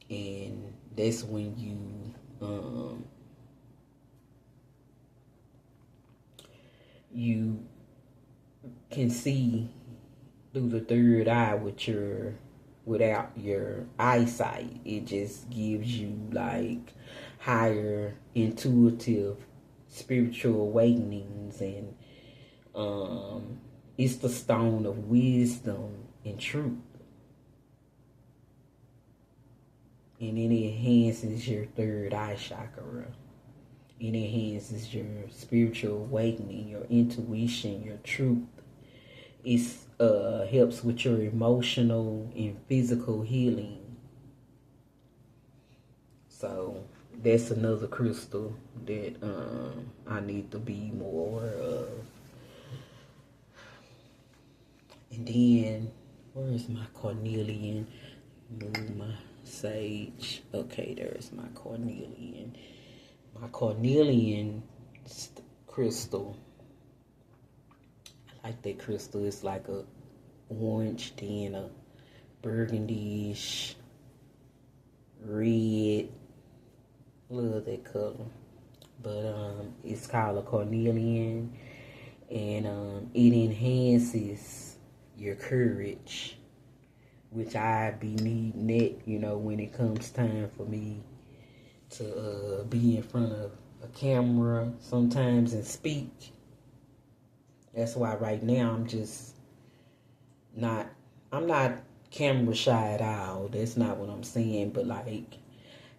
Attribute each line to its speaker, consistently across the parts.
Speaker 1: And that's when you can see through the third eye without your eyesight. It just gives you like higher intuitive spiritual awakenings, and it's the stone of wisdom and truth. And it enhances your third eye chakra. It enhances your spiritual awakening, your intuition, your truth. It helps with your emotional and physical healing. So that's another crystal that I need to be more aware of. And then, where is my cornelian? Move my sage. Okay, there's my cornelian. My cornelian crystal. I like that crystal. It's like a orange, then a burgundy-ish, red. Love that color. But it's called a cornelian, and it enhances your courage, which I be needing it, when it comes time for me to be in front of a camera sometimes and speak. That's why right now I'm not camera shy at all. That's not what I'm saying, but like,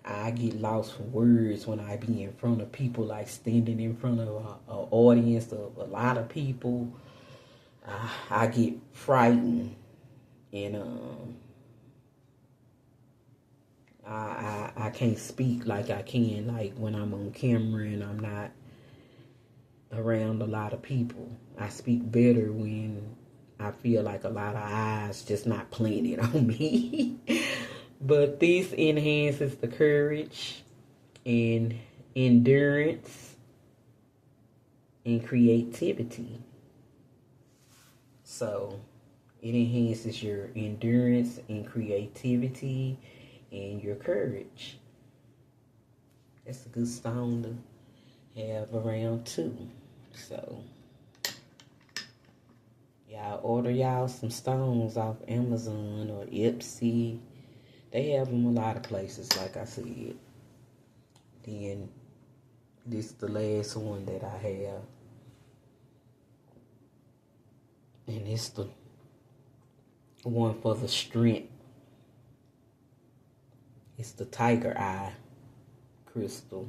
Speaker 1: I get lost for words when I be in front of people, like standing in front of an audience of a lot of people. I get frightened, and I can't speak like I can, like when I'm on camera and I'm not around a lot of people. I speak better when I feel like a lot of eyes just not planted on me. But this enhances the courage and endurance and creativity. So it enhances your endurance and creativity and your courage. That's a good stone to have around too. So y'all order y'all some stones off Amazon or Etsy. They have them a lot of places, like I said. Then this is the last one that I have. And it's the one for the strength. It's the tiger eye crystal.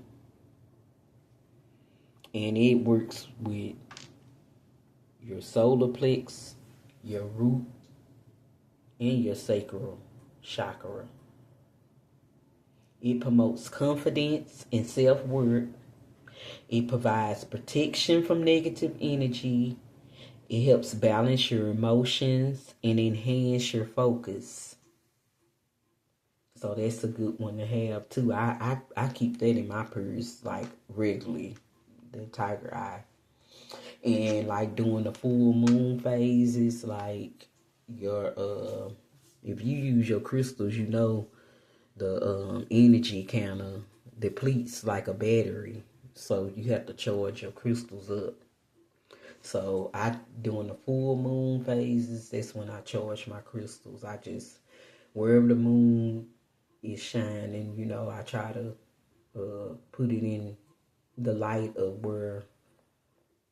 Speaker 1: And it works with your solar plex, your root, and your sacral chakra. It promotes confidence and self-worth. It provides protection from negative energy. It helps balance your emotions and enhance your focus. So that's a good one to have too. I keep that in my purse like regularly, the tiger eye. And like during the full moon phases, like your if you use your crystals, the energy kind of depletes like a battery. So you have to charge your crystals up. So during the full moon phases, that's when I charge my crystals. I just, wherever the moon is shining, I try to put it in the light of where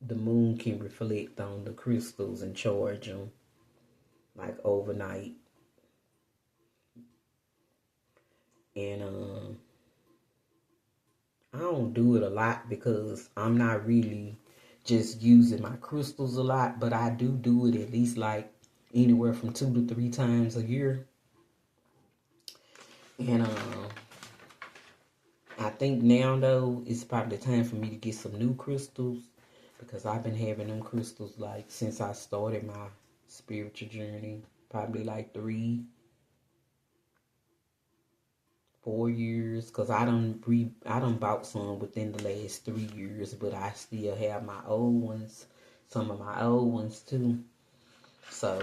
Speaker 1: the moon can reflect on the crystals and charge them like overnight. And I don't do it a lot because I'm not really just using my crystals a lot, but I do it at least like anywhere from 2 to 3 times a year. And I think now though it's probably time for me to get some new crystals, because I've been having them crystals like since I started my spiritual journey, probably like 3-4 years, because I done bought some within the last 3 years, but I still have my old ones, some of my old ones too. So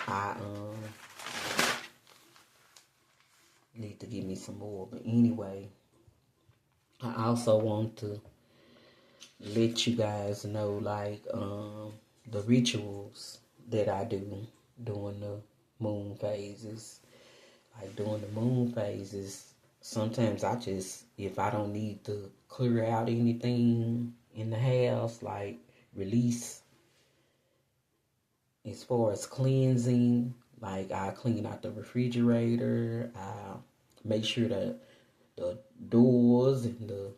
Speaker 1: I Need to give me some more. But anyway, I also want to let you guys know, like, the rituals that I do during the moon phases. Like, during the moon phases, sometimes I just, if I don't need to clear out anything in the house, like release as far as cleansing, like I clean out the refrigerator, I make sure that the doors and the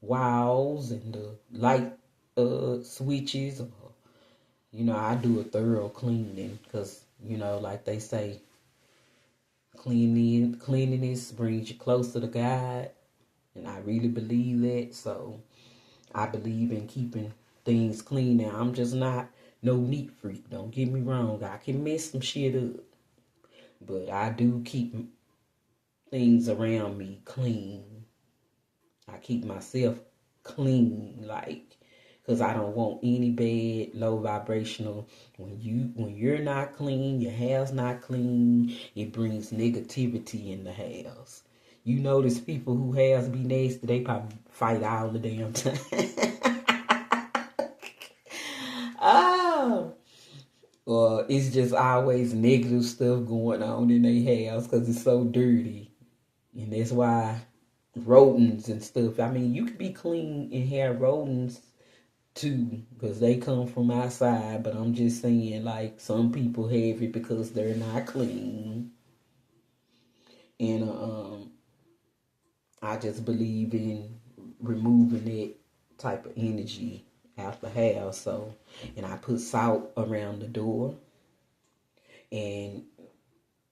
Speaker 1: walls and the light switches, I do a thorough cleaning because, like they say, cleanliness brings you closer to God, and I really believe that. So I believe in keeping things clean. Now I'm just not no neat freak. Don't get me wrong. I can mess some shit up, but I do keep things around me clean. I keep myself clean, like, because I don't want any bad, low vibrational. When you're not clean, your hair's not clean, it brings negativity in the house. You notice people who hairs be nasty, they probably fight all the damn time. Oh, or it's just always negative stuff going on in their house because it's so dirty, and that's why rodents and stuff. I mean, you could be clean and have rodents too, because they come from outside. But I'm just saying, like, some people have it because they're not clean, and I just believe in removing that type of energy out the house. So, and I put salt around the door, and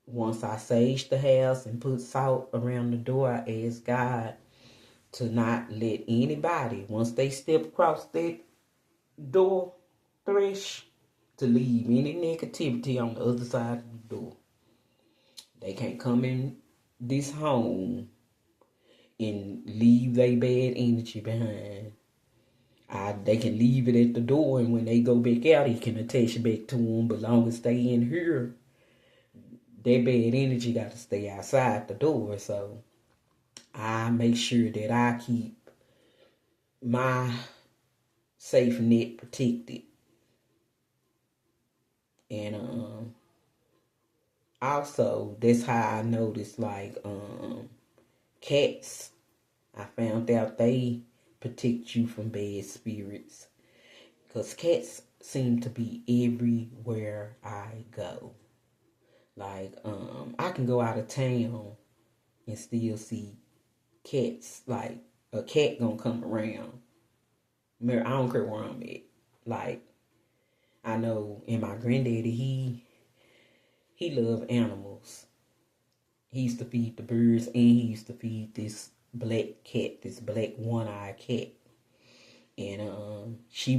Speaker 1: once I sage the house and put salt around the door, I ask God to not let anybody, once they step across that door thresh, to leave any negativity on the other side of the door. They can't come in this home and leave their bad energy behind. They can leave it at the door, and when they go back out, it can attach back to them. But long as they in here, their bad energy got to stay outside the door. So I make sure that I keep my safe net protected. And also, that's how I noticed, like, cats. I found out they protect you from bad spirits, because cats seem to be everywhere I go. Like, I can go out of town and still see cats. Like, a cat gonna come around. I don't care where I'm at. Like, I know, and my granddaddy, he loved animals. He used to feed the birds, and he used to feed this black cat, this black one-eyed cat. And she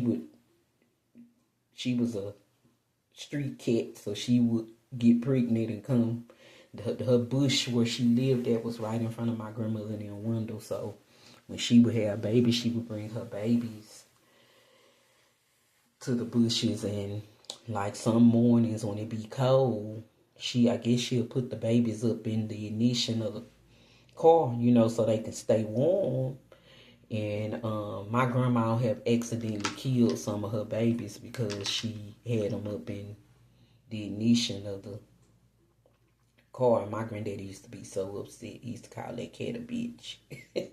Speaker 1: was a street cat, so she would get pregnant and come. Her bush where she lived at was right in front of my grandmother in the window. So when she would have babies, she would bring her babies to the bushes. And like some mornings when it be cold, I guess she'll put the babies up in the ignition of the car, so they can stay warm. And my grandma have accidentally killed some of her babies because she had them up in the ignition of the car. And my granddaddy used to be so upset. He used to call that cat a bitch. He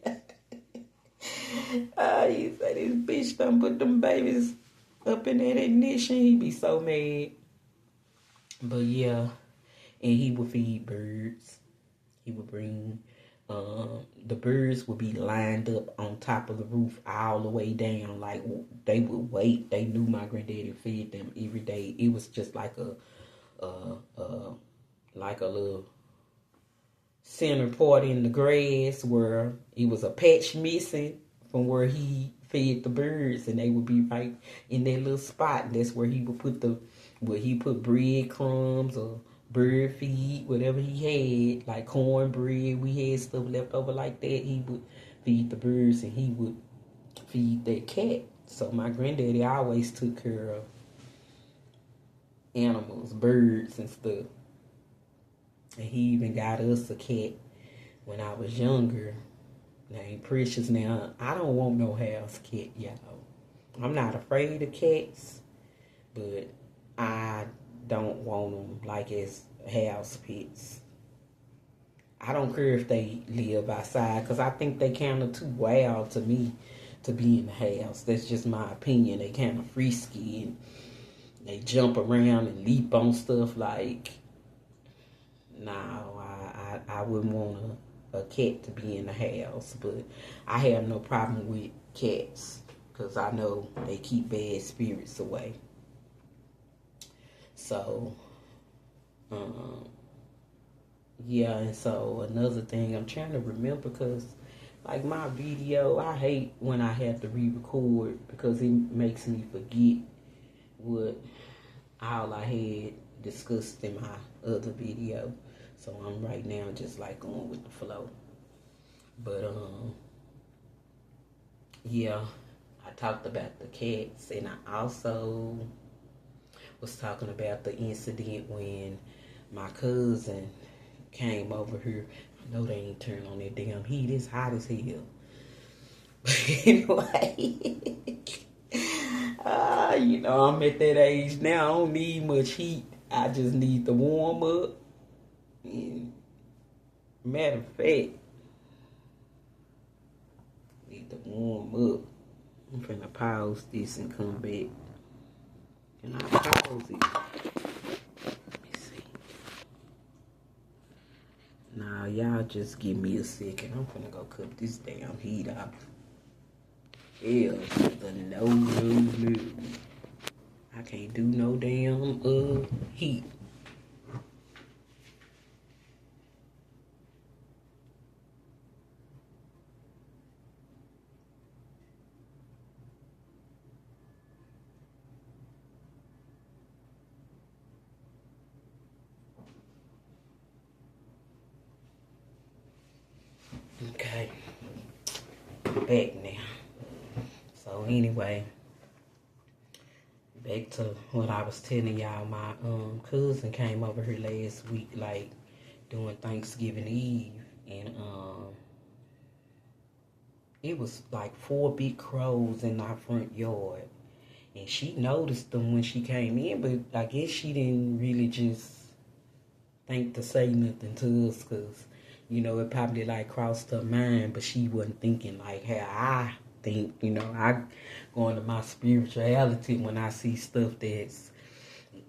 Speaker 1: said, this bitch done put them babies up in that ignition. He'd be so mad. But yeah, and he would feed birds. He would bring, the birds would be lined up on top of the roof all the way down. Like, they would wait. They knew my granddaddy fed them every day. It was just like a little center part in the grass where it was a patch missing from where he fed the birds, and they would be right in that little spot. And that's where he would put breadcrumbs or bird feed, whatever he had, like cornbread. We had stuff left over like that. He would feed the birds, and he would feed that cat. So my granddaddy always took care of animals, birds and stuff. And he even got us a cat when I was younger named Precious. Now, I don't want no house cat, y'all. I'm not afraid of cats, but I don't want them like as house pets. I don't care if they live outside because I think they kind of too wild to me to be in the house. That's just my opinion. They kind of frisky and they jump around and leap on stuff like, no, I wouldn't want a cat to be in the house. But I have no problem with cats because I know they keep bad spirits away. So, yeah, and so another thing I'm trying to remember because like my video, I hate when I have to re-record because it makes me forget what all I had discussed in my other video. So I'm right now just like going with the flow. But yeah, I talked about the cats and I also was talking about the incident when my cousin came over here. I know they ain't turned on that damn heat. It's hot as hell. But anyway, I'm at that age now. I don't need much heat. I just need to warm up. And matter of fact, need to warm up. I'm finna pause this and come back. Can I pause it? Let me see. Nah, y'all just give me a second. I'm finna go cut this damn heat off. Hell, the no. I can't do no damn heat. Okay, back now. So anyway, back to what I was telling y'all. My cousin came over here last week, like doing Thanksgiving Eve, and it was like 4 big crows in our front yard, and she noticed them when she came in, but I guess she didn't really just think to say nothing to us, cause it probably like crossed her mind, but she wasn't thinking like how I think. I go into my spirituality when I see stuff that's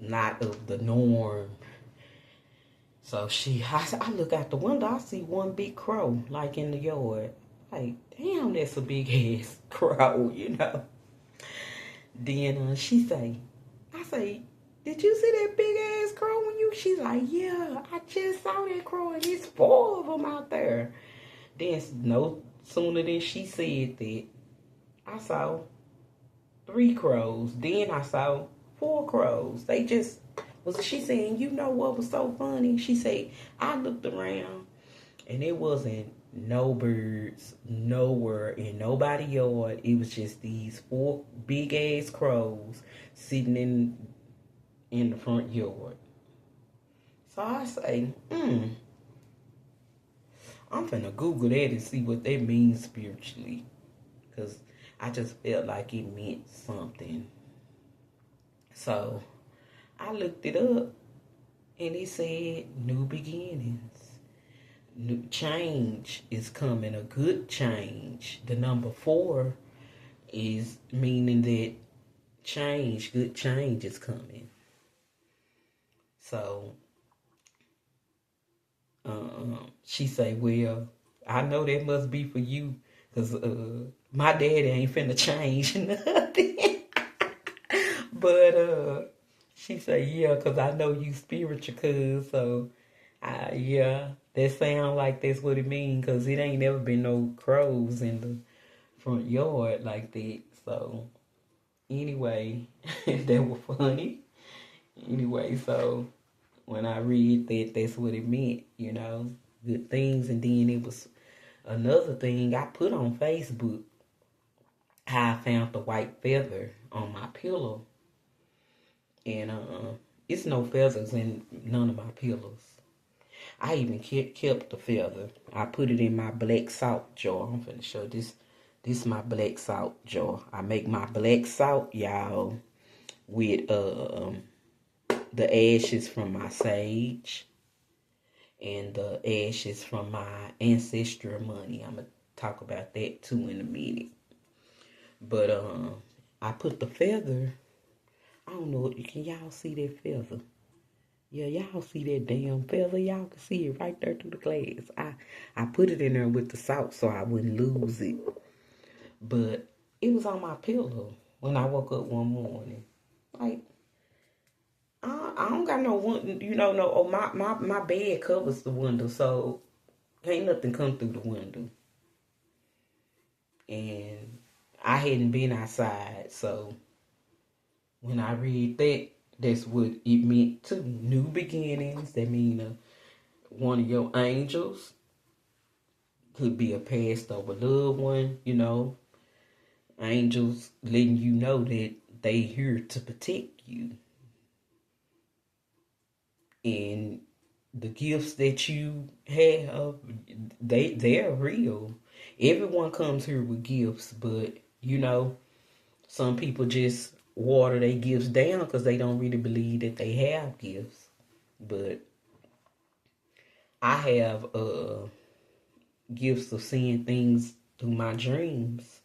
Speaker 1: not of the norm. So I look out the window, I see one big crow like in the yard. Like, damn, that's a big ass crow. Then I say, did you see that big ass crow when you? She's like, yeah, I just saw that crow and it's 4 of them out there. Then no sooner than she said that, I saw 3 crows. Then I saw 4 crows. She saying, you know what was so funny? She said, I looked around and it wasn't no birds nowhere in nobody's yard. It was just these 4 big ass crows sitting in the front yard. So I say, I'm finna Google that and see what that means spiritually. Because I just felt like it meant something. So I looked it up and it said new beginnings. New change is coming, a good change. The number 4 is meaning that good change is coming. So she say, well, I know that must be for you because my daddy ain't finna change nothing. But she say, yeah, because I know you spiritual, cuz. So yeah, that sound like that's what it mean, because it ain't never been no crows in the front yard like that. So anyway, that was funny. Anyway, so when I read that, that's what it meant, good things. And then it was another thing I put on Facebook, how I found the white feather on my pillow. And it's no feathers in none of my pillows. I even kept the feather. I put it in my black salt jar. I'm finna show this. This is my black salt jar. I make my black salt, y'all, with the ashes from my sage and the ashes from my ancestral money. I'm gonna talk about that too in a minute. But I put the feather. I don't know. Can y'all see that feather? Yeah, y'all see that damn feather? Y'all can see it right there through the glass. I put it in there with the salt so I wouldn't lose it. But it was on my pillow when I woke up one morning. Like, I don't got no one, no. Oh, my bed covers the window, so can't nothing come through the window. And I hadn't been outside, so when I read that, that's what it meant too. New beginnings. That mean one of your angels could be a passed over loved one. Angels letting you know that they here to protect you. And the gifts that you have, they're real. Everyone comes here with gifts, but some people just water their gifts down because they don't really believe that they have gifts. But I have gifts of seeing things through my dreams,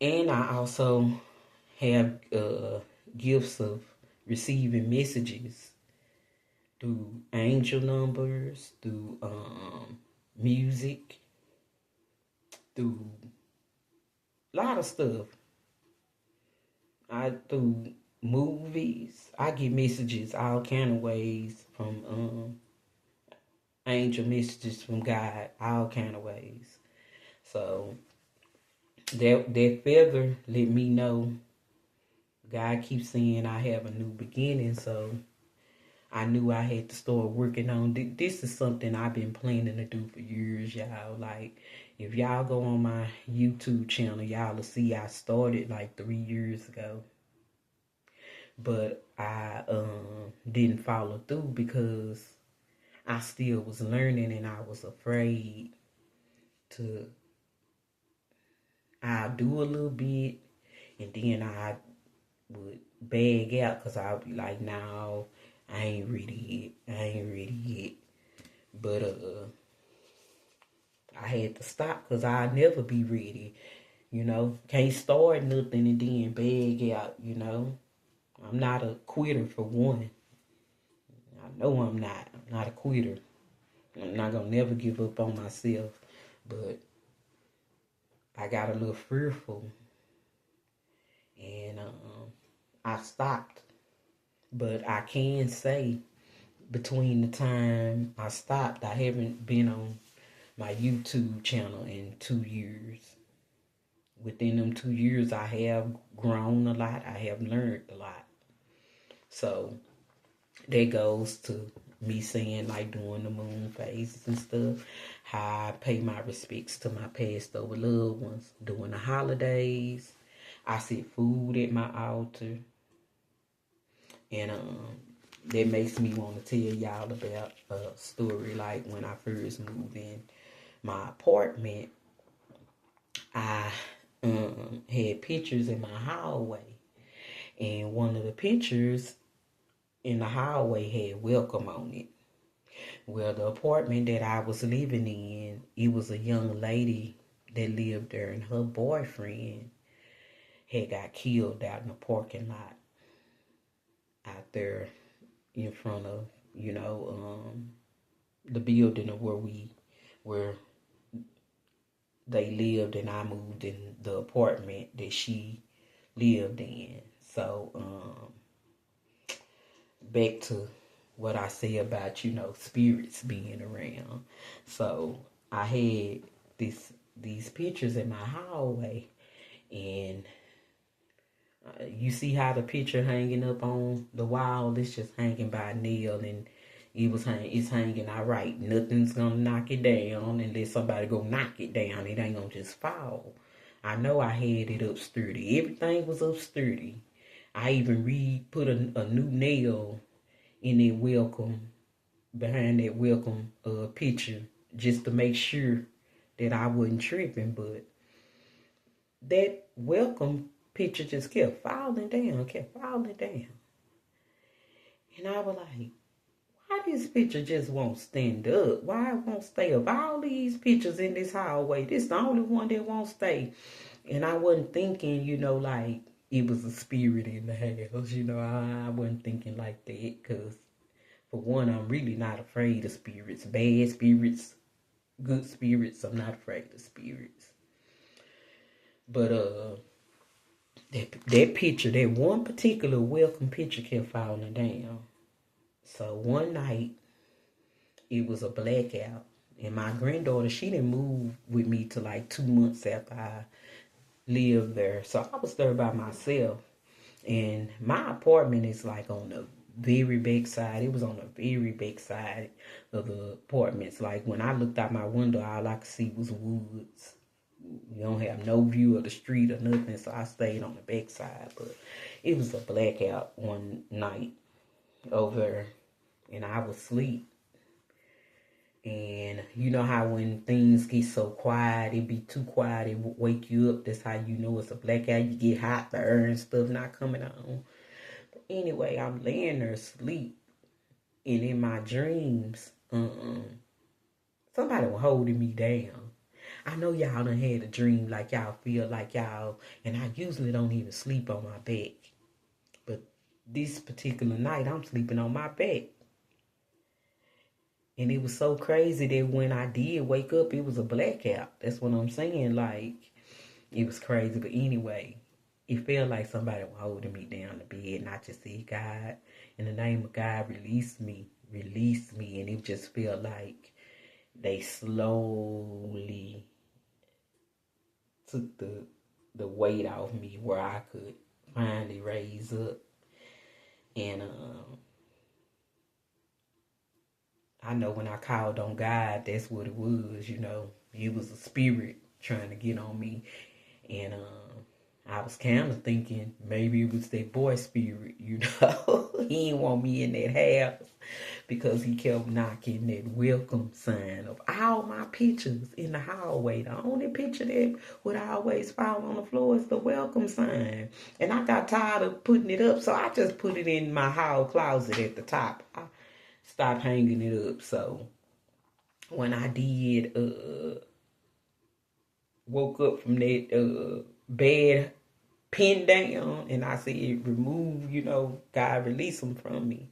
Speaker 1: and I also have gifts of receiving messages through angel numbers, through music, through a lot of stuff. Through movies, I get messages all kind of ways from angel messages from God, all kind of ways. So that feather let me know God keeps saying I have a new beginning. So I knew I had to start working on this. Is something I've been planning to do for years, y'all. Like, if y'all go on my YouTube channel, y'all will see I started like 3 years ago. But I didn't follow through because I still was learning and I was afraid to. I'll do a little bit and then I would bag out because I would be like, no, I ain't ready yet. But I had to stop because I'll never be ready. Can't start nothing and then bag out. I'm not a quitter for one. I know I'm not. I'm not a quitter. I'm not gonna never give up on myself. But I got a little fearful and I stopped. But I can say between the time I stopped, I haven't been on my YouTube channel in 2 years. Within them 2 years, I have grown a lot. I have learned a lot. So that goes to me saying, like, doing the moon phases and stuff, how I pay my respects to my passed over loved ones. During the holidays, I set food at my altar. And that makes me want to tell y'all about a story. Like, when I first moved in my apartment, I had pictures in my hallway. And one of the pictures in the hallway had welcome on it. Well, the apartment that I was living in, it was a young lady that lived there, and her boyfriend had got killed out in the parking lot out there in front of, the building of where they lived, and I moved in the apartment that she lived in. So, back to what I say about, spirits being around. So I had these pictures in my hallway, and you see how the picture hanging up on the wall, it's just hanging by a nail, and it's hanging all right. Nothing's gonna knock it down unless somebody go knock it down. It ain't gonna just fall. I know I had it up sturdy. Everything was up sturdy. I even put a new nail in that welcome behind that welcome picture just to make sure that I wasn't tripping, but that welcome picture just kept falling down, kept falling down. And I was like, why this picture just won't stand up? Why it won't stay up? All these pictures in this hallway, this the only one that won't stay. And I wasn't thinking, like it was a spirit in the house. I wasn't thinking like that because, for one, I'm really not afraid of spirits. Bad spirits, good spirits, I'm not afraid of spirits. But that picture, that one particular welcome picture kept falling down. So one night, it was a blackout. And my granddaughter, she didn't move with me till like 2 months after I lived there. So I was there by myself. And my apartment is like on the very back side. It was on the very back side of the apartments. Like when I looked out my window, all I could see was woods. You don't have no view of the street or nothing, so I stayed on the back side. But it was a blackout one night over there, and I was asleep. And you know how when things get so quiet, it be too quiet, it wake you up. That's how you know it's a blackout. You get hot, the air and stuff not coming on. But anyway, I'm laying there asleep, and in my dreams, somebody was holding me down. I know y'all done had a dream like y'all feel like y'all, and I usually don't even sleep on my back. But this particular night, I'm sleeping on my back. And it was so crazy that when I did wake up, it was a blackout. That's what I'm saying. Like, it was crazy. But anyway, it felt like somebody was holding me down the bed. And I just said, God, in the name of God, release me. Release me. And it just felt like they slowly took the weight off me where I could finally raise up. And I know when I called on God, that's what it was, It was a spirit trying to get on me. And I was kind of thinking maybe it was that boy spirit, He didn't want me in that house because he kept knocking that welcome sign of all my pictures in the hallway. The only picture that would always fall on the floor is the welcome sign. And I got tired of putting it up, so I just put it in my hall closet at the top. I stopped hanging it up. So when I did woke up from that bed, pinned down, and I said, remove, God release them from me.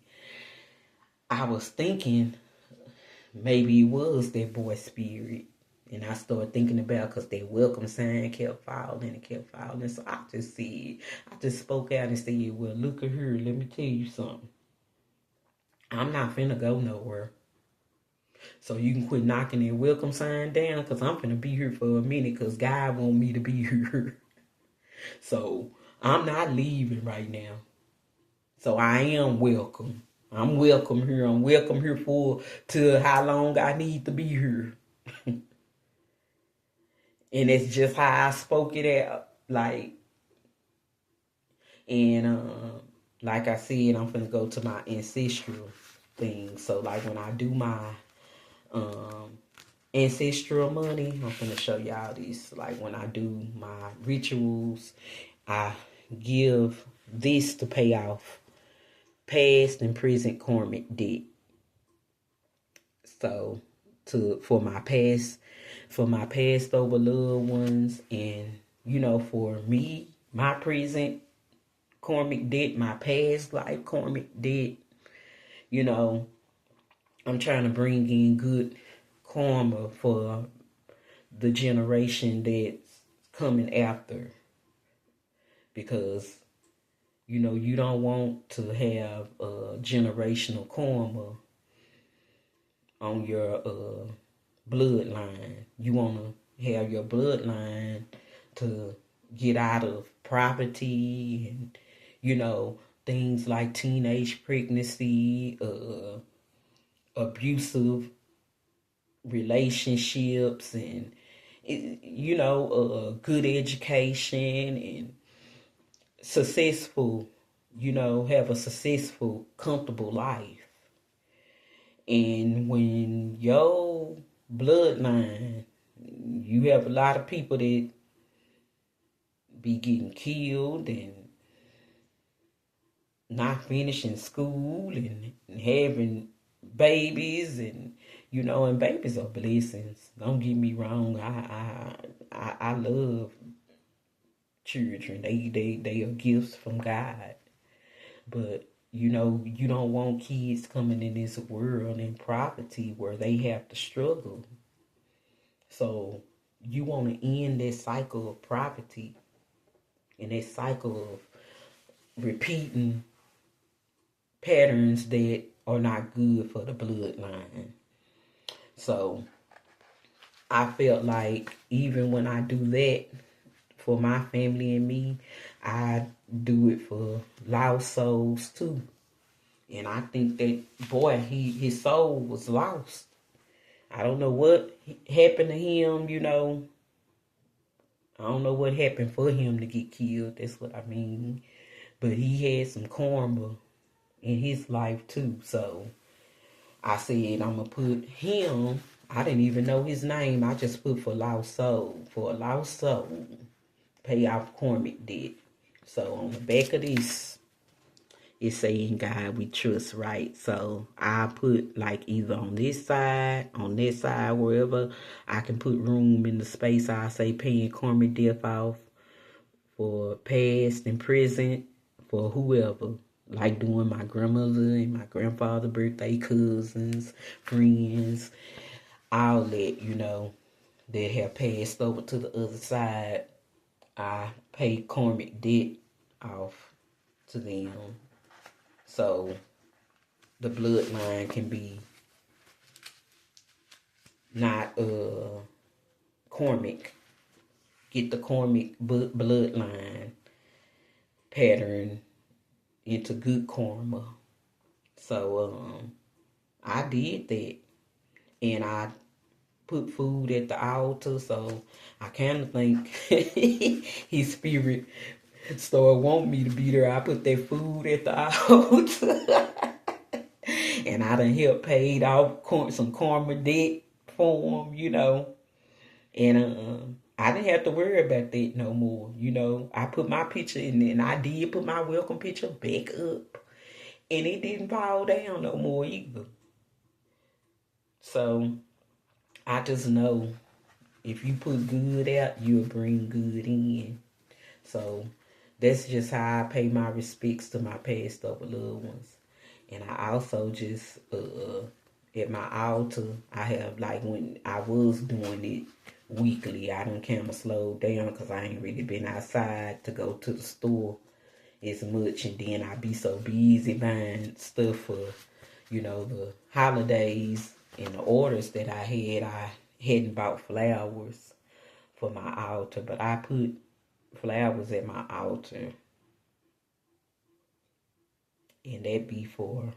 Speaker 1: I was thinking maybe it was that boy spirit. And I started thinking about, because that welcome sign kept falling and kept falling. So I just spoke out and said, well, look at here, let me tell you something. I'm not finna go nowhere. So you can quit knocking that welcome sign down, because I'm finna be here for a minute, because God want me to be here. So I'm not leaving right now. So I am welcome. I'm welcome here. I'm welcome here till how long I need to be here. And it's just how I spoke it out. Like I said, I'm finna go to my ancestral thing. So like when I do my ancestral money, I'm finna show y'all this. Like when I do my rituals, I give this to pay off past and present karmic debt. So for my past over loved ones, and for me, my present karmic debt, my past life karmic debt, I'm trying to bring in good karma for the generation that's coming after, because you don't want to have generational karma on your bloodline. You want to have your bloodline to get out of property and things like teenage pregnancy, abusive relationships, and good education, and successful, have a successful, comfortable life. And when your bloodline, you have a lot of people that be getting killed and not finishing school and having babies, and and babies are blessings. Don't get me wrong. I love children. They are gifts from God. But you don't want kids coming in this world in poverty where they have to struggle. So you want to end that cycle of poverty and that cycle of repeating patterns that are not good for the bloodline. So I felt like even when I do that for my family and me, I do it for lost souls too. And I think that boy, his soul was lost. I don't know what happened to him, I don't know what happened for him to get killed. That's what I mean. But he had some karma in his life too. So I said I'm gonna put him. I didn't even know his name. I just put for lost soul. For a lost soul, pay off karmic debt. So on the back of this, it's saying God we trust, right? So I put like either on this side, wherever I can put room in the space. I say paying karmic debt off for past and present for whoever. Like doing my grandmother and my grandfather birthday, cousins, friends, all that, that have passed over to the other side. I pay karmic debt off to them. So the bloodline can be not karmic. Get the karmic bloodline pattern into good karma. So I did that. And I put food at the altar. So I kind of think his spirit started wanting me to be there. I put that food at the altar. And I done helped paid off some karma debt for him, And I didn't have to worry about that no more. I put my picture in there, and I did put my welcome picture back up. And it didn't fall down no more either. So I just know if you put good out, you'll bring good in. So that's just how I pay my respects to my passed over loved ones. And I also just at my altar, I have like when I was doing it weekly, I done kind of slowed down because I ain't really been outside to go to the store as much, and then I be so busy buying stuff for the holidays and the orders that I hadn't bought flowers for my altar, but I put flowers at my altar, and that be for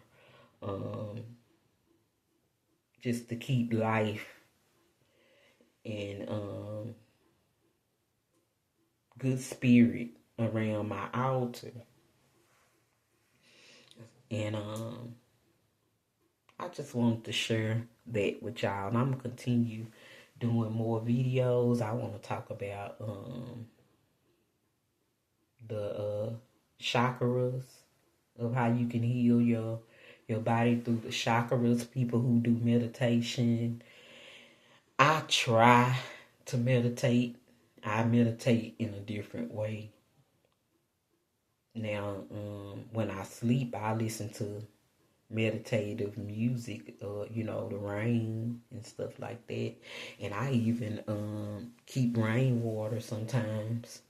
Speaker 1: just to keep life and good spirit around my altar. And I just wanted to share that with y'all, and I'm gonna continue doing more videos. I want to talk about the chakras, of how you can heal your body through the chakras. People who do meditation, I try to meditate. I meditate in a different way. Now, when I sleep, I listen to meditative music, the rain and stuff like that. And I even keep rainwater sometimes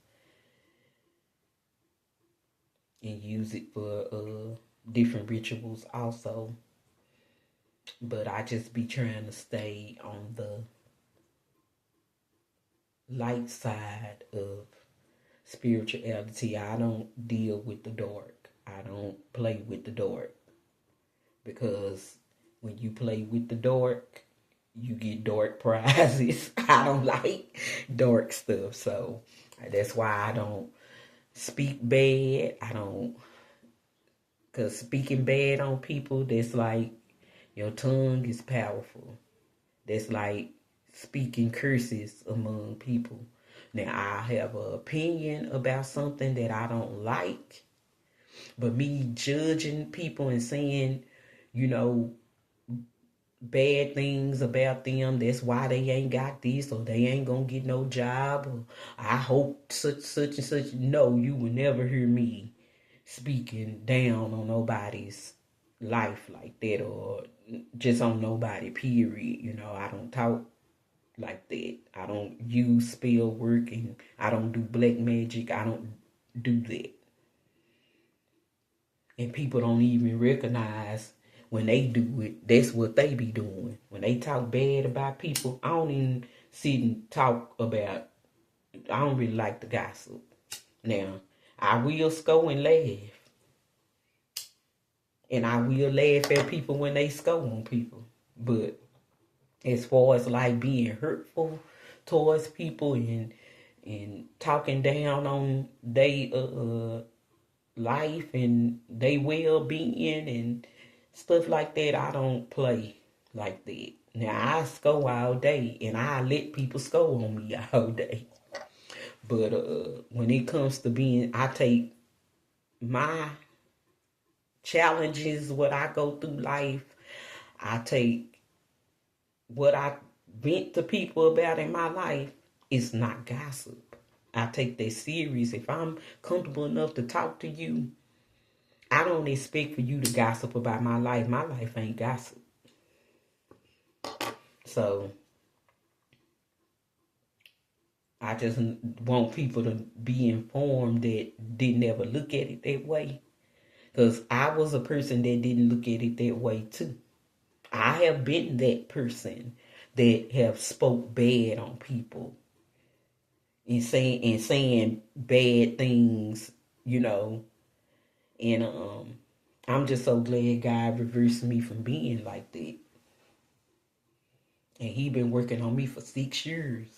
Speaker 1: and use it for different rituals also. But I just be trying to stay on the light side of spirituality. I don't deal with the dark. I don't play with the dark. Because when you play with the dark, you get dark prizes. I don't like dark stuff. So that's why I don't speak bad. Because speaking bad on people, that's like Your tongue is powerful. That's like speaking curses among people. Now, I have an opinion about something that I don't like, but me judging people and saying, you know, bad things about them, that's why they ain't got this, or they ain't gonna get no job, or I hope such and such. No, you will never hear me speaking down on nobody's life like that, or just on nobody, period. I don't talk like that. I don't use spell work, and I don't do black magic. I don't do that. And people don't even recognize when they do it, that's what they be doing. When they talk bad about people, I don't even sit and talk about, I don't really like the gossip. Now, I will score and laugh. And I will laugh at people when they score on people. But as far as like being hurtful towards people and talking down on they life and they well-being and stuff like that, I don't play like that. Now, I score all day, and I let people score on me all day. But when it comes to I take my challenges, what I go through life, I take what I vent to people about in my life. It's not gossip. I take that serious. If I'm comfortable enough to talk to you, I don't expect for you to gossip about my life. My life ain't gossip. So I just want people to be informed that didn't ever look at it that way. Because I was a person that didn't look at it that way too. I have been that person that have spoke bad on people and saying bad things, and I'm just so glad God reversed me from being like that. And he been working on me for 6 years.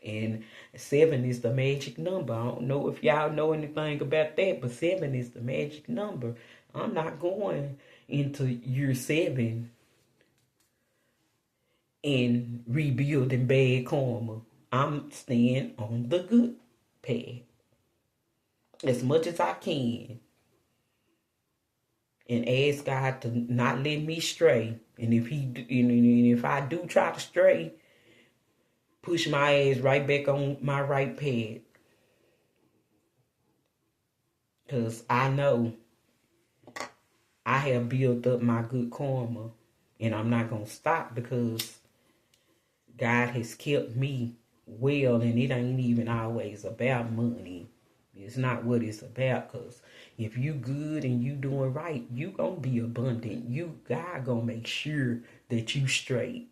Speaker 1: And 7 is the magic number. I don't know if y'all know anything about that, but 7 is the magic number. I'm not going into year 7 and rebuilding bad karma. I'm staying on the good path as much as I can and ask God to not let me stray. And if I do try to stray, push my ass right back on my right path. Because I know I have built up my good karma. And I'm not going to stop because God has kept me well. And it ain't even always about money. It's not what it's about. Because if you good and you doing right, you going to be abundant. God going to make sure that you straight.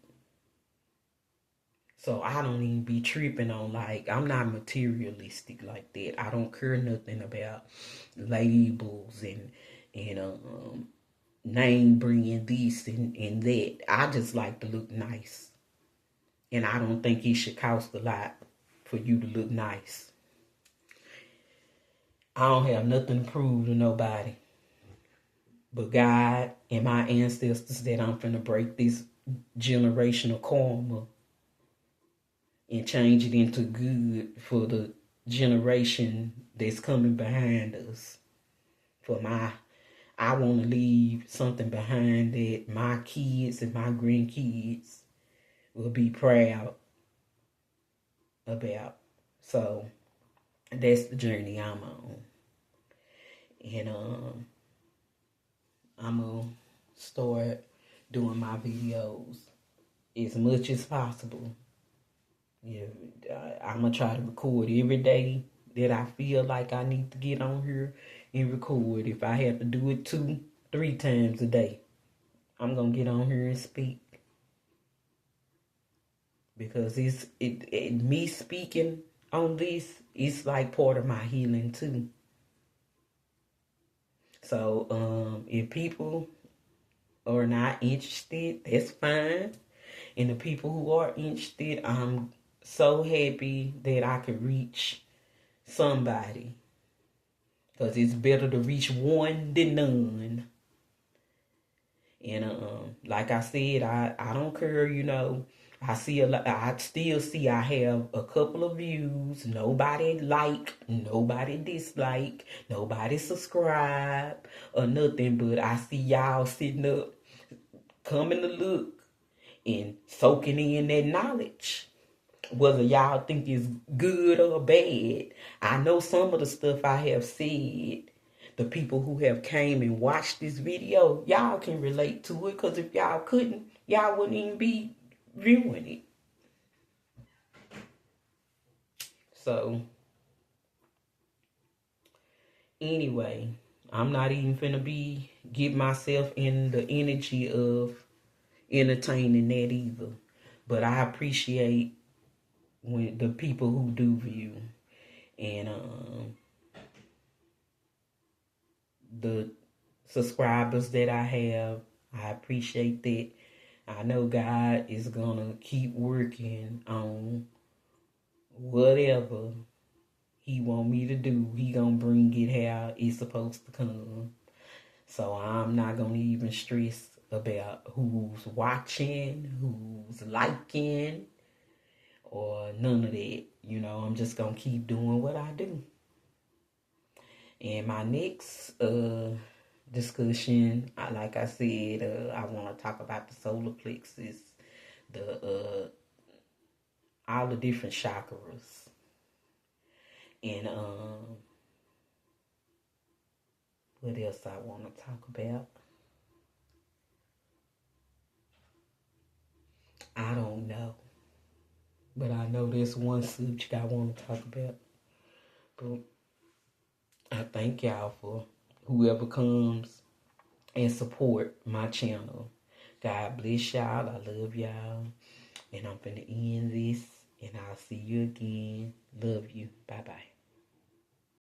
Speaker 1: So I don't even be tripping on I'm not materialistic like that. I don't care nothing about labels and name bringing this and that. I just like to look nice. And I don't think it should cost a lot for you to look nice. I don't have nothing to prove to nobody but God and my ancestors that I'm finna break this generational karma and change it into good for the generation that's coming behind us. I want to leave something behind that my kids and my grandkids will be proud about. So that's the journey I'm on. And I'm going to start doing my videos as much as possible. Yeah, I'm going to try to record every day that I feel like I need to get on here and record. If I have to do it 2-3 times a day, I'm going to get on here and speak. Because me speaking on this, it's like part of my healing too. So if people are not interested, that's fine. And the people who are interested, I'm so happy that I could reach somebody. Because it's better to reach one than none. And like I said, I don't care, you know. I see a lot. I still see I have a couple of views. Nobody like, nobody dislike, nobody subscribe or nothing. But I see y'all sitting up, coming to look and soaking in that knowledge. Whether y'all think it's good or bad, I know some of the stuff I have said. The people who have came and watched this video, y'all can relate to it. Because if y'all couldn't, y'all wouldn't even be viewing it. So, anyway, I'm not even finna get myself in the energy of entertaining that either. But I appreciate when the people who do view, and the subscribers that I have. I appreciate that. I know God is gonna keep working on whatever He want me to do. He gonna bring it how it's supposed to come. So I'm not gonna even stress about who's watching, who's liking, or none of that. You know, I'm just gonna keep doing what I do. And my next discussion, like I said, I want to talk about the solar plexus, the all the different chakras, and what else I want to talk about? I don't know, but I know there's one subject I want to talk about. But I thank y'all for whoever comes and support my channel. God bless y'all. I love y'all. And I'm finna end this. And I'll see you again. Love you. Bye-bye.